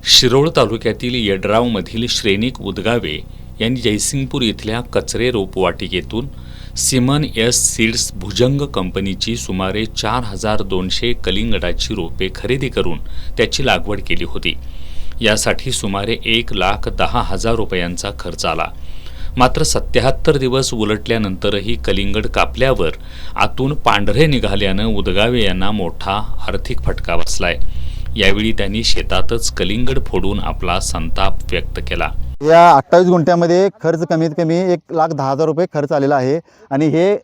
शिरोळ तालुक्यातील यड्रावमधील श्रेनिक उदगावे यांनी जयसिंगपूर इथल्या कचरे रोपवाटिकेतून सिमन एस सीड्स भुजंग कंपनीची सुमारे 4200 कलिंगडाची रोपे खरेदी करून त्याची लागवड केली होती। यासाठी सुमारे 1,10,000 रुपयांचा खर्च आला। मात्र 77 दिवस उलटल्यानंतरही कलिंगड कापल्यावर आतून पांढरे निघाल्यानं उदगावे यांना मोठा आर्थिक फटका बसलाय। यावेळी त्यांनी शेतातच कलिंगड फोडून आपला संताप व्यक्त केला। या 28 गुंठ्यामध्ये खर्च कमीत कमी 1,10,000 रुपये खर्च आलेला आहे आणि हे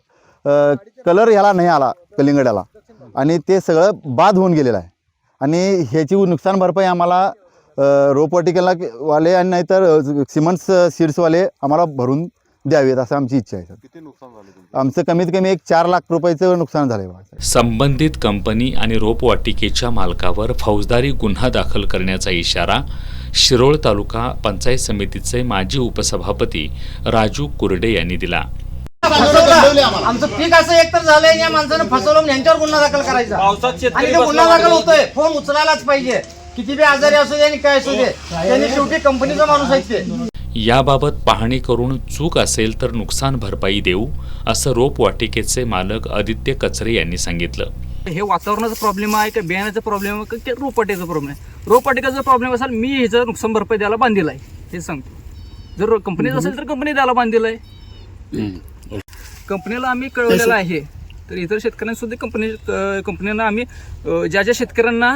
कलर ह्याला नाही आला कलिंगडाला आणि ते सगळं बाद होऊन गेलेलं आहे आणि ह्याची नुकसान भरपाई आम्हाला रोपवाटिकेला वाले आणि नाहीतर सिमेंट सीड्सवाले आम्हाला भरून द्यावेत असं आमची इच्छा आहे। किती नुकसान झाले तुमचं? आमचं कमीत कमी 4 लाख रुपयाचं नुकसान झालं आहे। संबंधित कंपनी आणि रोपवाटिकेच्या मालकावर फौजदारी गुन्हा दाखल करण्याचा इशारा शिरोळ तालुका पंचायत समितीचे माजी उपसभापती राजू कुर्डे यांनी दिला। आमचं पीक असं एकतर झालंय, या माणसानं फसवलं, यांच्यावर गुन्हा दाखल करायचा आणि ते गुन्हा दाखल होतोय, फोन उचलायलाच पाहिजे, किती बी आजारी असू दे आणि काय असू दे, त्यांनी शेवटी कंपनीचा माणूस आहे ते। याबाबत पाहणी करून चूक असेल तर नुकसान भरपाई देऊ असं रोपवाटिकेचे मालक आदित्य कचरे यांनी सांगितलं। हे वातावरणाचा प्रॉब्लेम आहे का बियाण्याचा प्रॉब्लेम आहे की रोपवाटिकेचा प्रॉब्लेम आहे? रोपवाटिकेचा प्रॉब्लेम असेल मी ह्याचं नुकसान भरपाई द्यायला बांधील आहे हे सांगतो। जर कंपनीचं असेल तर कंपनी द्यायला बांधील आहे। कंपनीला आम्ही कळवलेलं आहे, तर इतर शेतकऱ्यांना सुद्धा कंपनीनं आम्ही ज्या ज्या शेतकऱ्यांना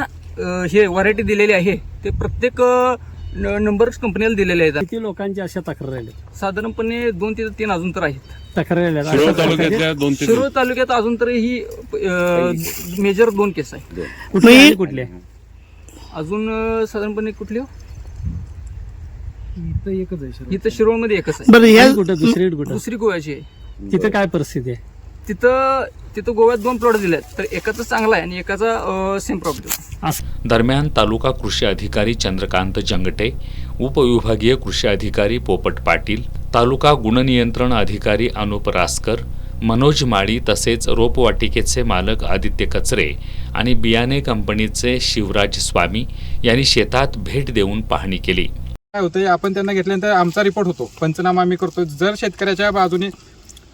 हे व्हरायटी दिलेली आहे ते प्रत्येक नंबर कंपनीला दिलेले आहेत। किती लोकांची अशा तक्रारी आल्या? साधारणपणे 2 ते 3 अजून तर आहेत तक्रारी आल्या शिरोळ तालुक्यात अजून तर ही मेजर 2 केस आहे। कुठले अजून साधारणपणे कुठली हो? इथं एकच आहे इथं शिरोळमध्ये एकच आहे। दुसरी गोव्याची आहे। तिथं काय परिस्थिती आहे? तिथं गोव्यात 2 प्लॉट दिले आहेत, तर एकाचा चांगला आहे आणि एकाचा सेम प्रॉब्लेम। दरम्यान तालुका कृषी अधिकारी चंद्रकांत जंगटे, उपविभागीय कृषी अधिकारी पोपट पाटील, तालुका गुणनियंत्रण अधिकारी अनुप रासकर, मनोज माळी तसेच रोपवाटिकेचे मालक आदित्य कचरे आणि बियाणे कंपनीचे शिवराज स्वामी यांनी शेतात भेट देऊन पाहणी केली। काय होतं, आपण त्यांना घेतल्यानंतर आमचा रिपोर्ट होतो, पंचनामा आम्ही करतो। जर शेतकऱ्याच्या बाजूने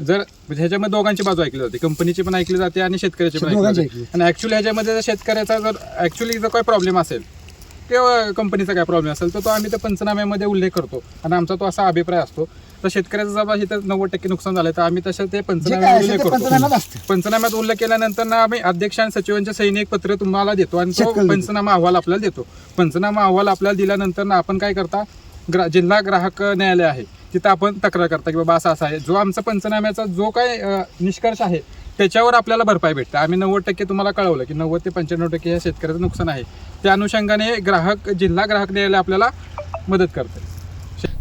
जर ह्याच्यामध्ये दोघांची बाजू ऐकली जाते, कंपनीची पण ऐकली जाते आणि शेतकऱ्याची पण ऐकली जाते। आणि ऍक्च्युअली ह्याच्यामध्ये जर शेतकऱ्याचा जर ऍक्च्युअली जर काही प्रॉब्लेम असेल किंवा कंपनीचा काय प्रॉब्लेम असेल तर तो आम्ही त्या पंचनाम्यामध्ये उल्लेख करतो आणि आमचा तो असा अभिप्राय असतो। तर शेतकऱ्याचा जर इथं 90% नुकसान झालं तर आम्ही तसं ते पंचनाम्यात उल्लेख करतो। पंचनाम्यात उल्लेख केल्यानंतर ना आम्ही अध्यक्ष आणि सचिवांच्या सैनिक पत्र तुम्हाला देतो आणि तो पंचनामा अहवाल आपल्याला देतो। पंचनामा अहवाल आपल्याला दिल्यानंतर ना आपण काय करता, जिल्हा ग्राहक न्यायालय आहे तिथं आपण तक्रार करता की बाबा असा आहे, जो आमचा पंचनाम्याचा जो काय निष्कर्ष आहे त्याच्यावर आपल्याला भरपाई भेटते। आम्ही 90% तुम्हाला कळवलं की 90 ते 95% हे शेतकऱ्याचं नुकसान आहे, त्या अनुषंगाने जिल्हा ग्राहक न्यायालय आपल्याला मदत करते।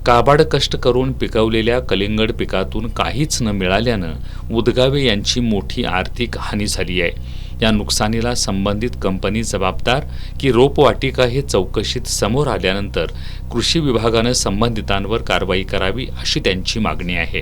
काबाड कष्ट करून पिकवलेल्या कलिंगड पिकातून काहीच न मिळाल्यानं उदगावे यांची मोठी आर्थिक हानी झाली आहे। या नुकसानीला संबंधित कंपनी जबाबदार की रोपवाटिका हे चौकशीत समोर आल्यानंतर कृषी विभागानं संबंधितांवर कारवाई करावी अशी त्यांची मागणी आहे।